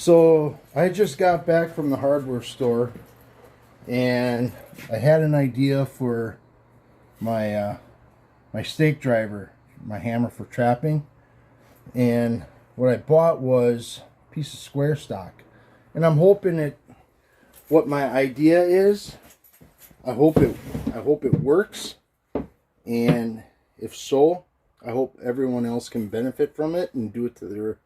So I just got back from the hardware store, and I had an idea for my my stake driver, my hammer for trapping. And what I bought was a piece of square stock, and I'm hoping it. What my idea is, I hope it works, and if so, I hope everyone else can benefit from it and do it to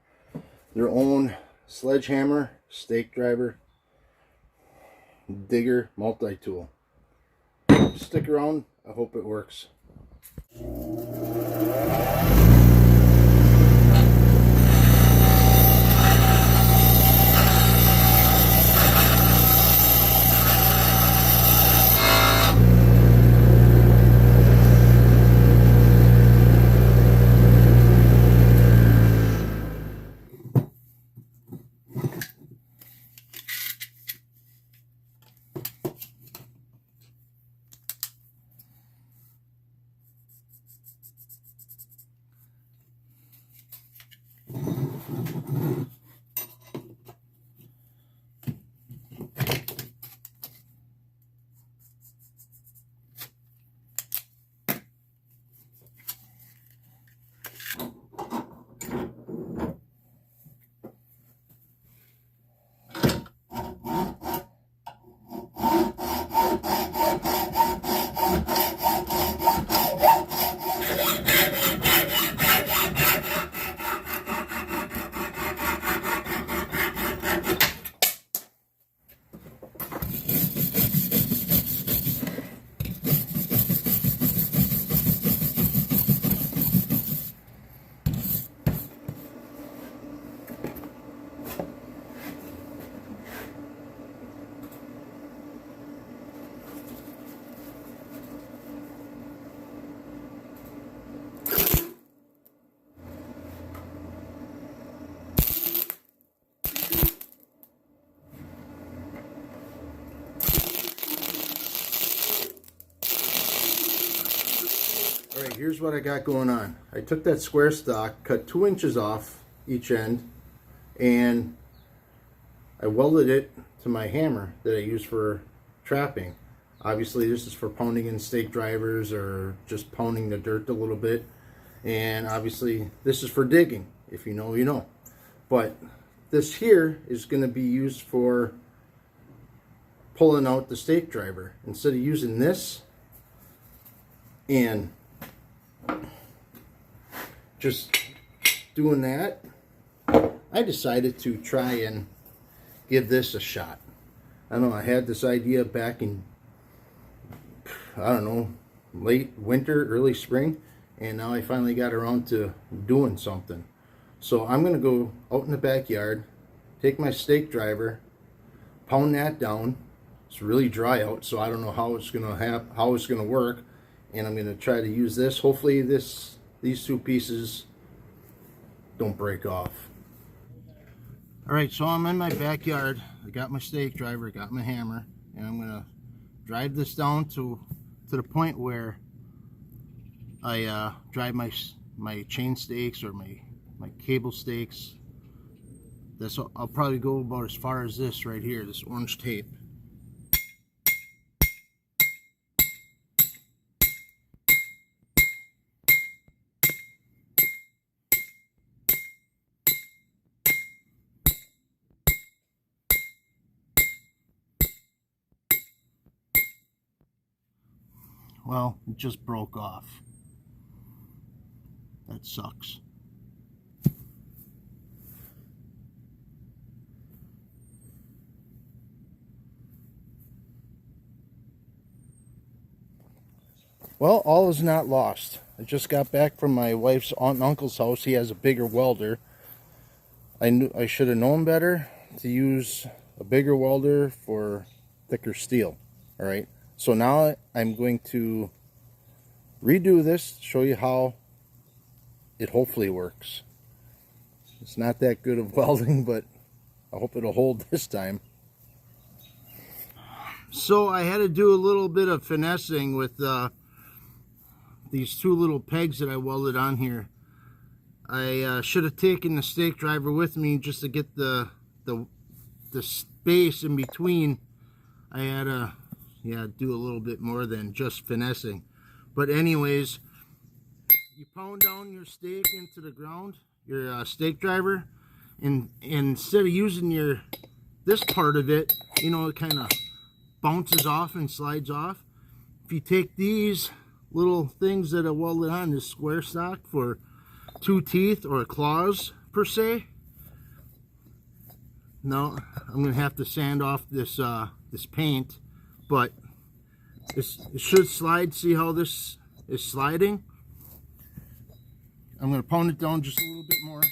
their own sledgehammer, stake driver, digger, multi-tool. Stick around. I hope it works. Alright, here's what I got going on. I took that square stock, cut 2 inches off each end, and I welded it to my hammer that I use for trapping. Obviously this is for pounding in stake drivers or just pounding the dirt a little bit. And obviously this is for digging. If you know, you know. But this here is going to be used for pulling out the stake driver. Instead of using this and just doing that, I decided to try and give this a shot. I don't know, I had this idea back in, I don't know, late winter, early spring, and now I finally got around to doing something. So I'm going to go out in the backyard, take my stake driver, pound that down. It's really dry out, so I don't know how it's going to work, and I'm going to try to use this. Hopefully these 2 pieces don't break off. Alright, so I'm in my backyard. I got my stake driver, got my hammer, and I'm going to drive this down to the point where I drive my chain stakes or my cable stakes. I'll probably go about as far as this right here, this orange tape. Well, it just broke off. That sucks. Well, all is not lost. I just got back from my wife's aunt and uncle's house. He has a bigger welder. I should have known better to use a bigger welder for thicker steel. All right. So now I'm going to redo this, show you how it hopefully works. It's not that good of welding, but I hope it'll hold this time. So I had to do a little bit of finessing with these 2 little pegs that I welded on here. I should have taken the stake driver with me just to get the the space in between, I had to do a little bit more than just finessing. But anyways, you pound down your stake into the ground, your stake driver, and instead of using this part of it, you know, it kind of bounces off and slides off. If you take these little things that are welded on this square stock for 2 teeth or claws per se. Now I'm gonna have to sand off this this paint, but it should slide. See how this is sliding? I'm gonna pound it down just a little bit more.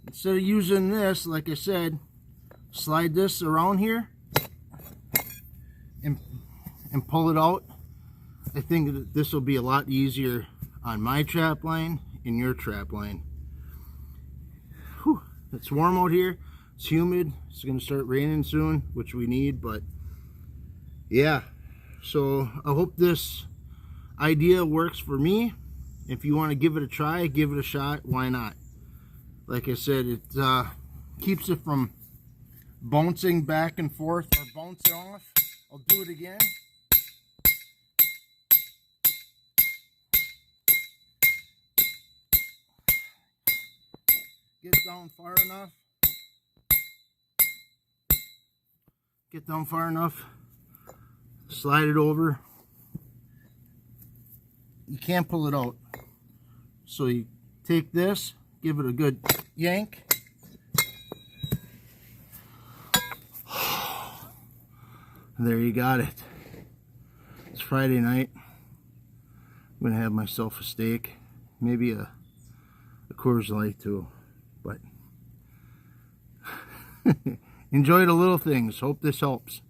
Instead of using this, like I said, slide this around here and pull it out. I think that this will be a lot easier on my trap line and your trap line. Whew, it's warm out here. It's humid. It's going to start raining soon, which we need, but yeah. So I hope this idea works for me. If you want to give it a try, give it a shot. Why not? Like I said, it keeps it from bouncing back and forth or bouncing off. I'll do it again. Get down far enough. Get down far enough. Slide it over. You can't pull it out. So you take this, give it a good yank. And there you got it. It's Friday night. I'm gonna have myself a steak, maybe a Coors Light too. But enjoy the little things. Hope this helps.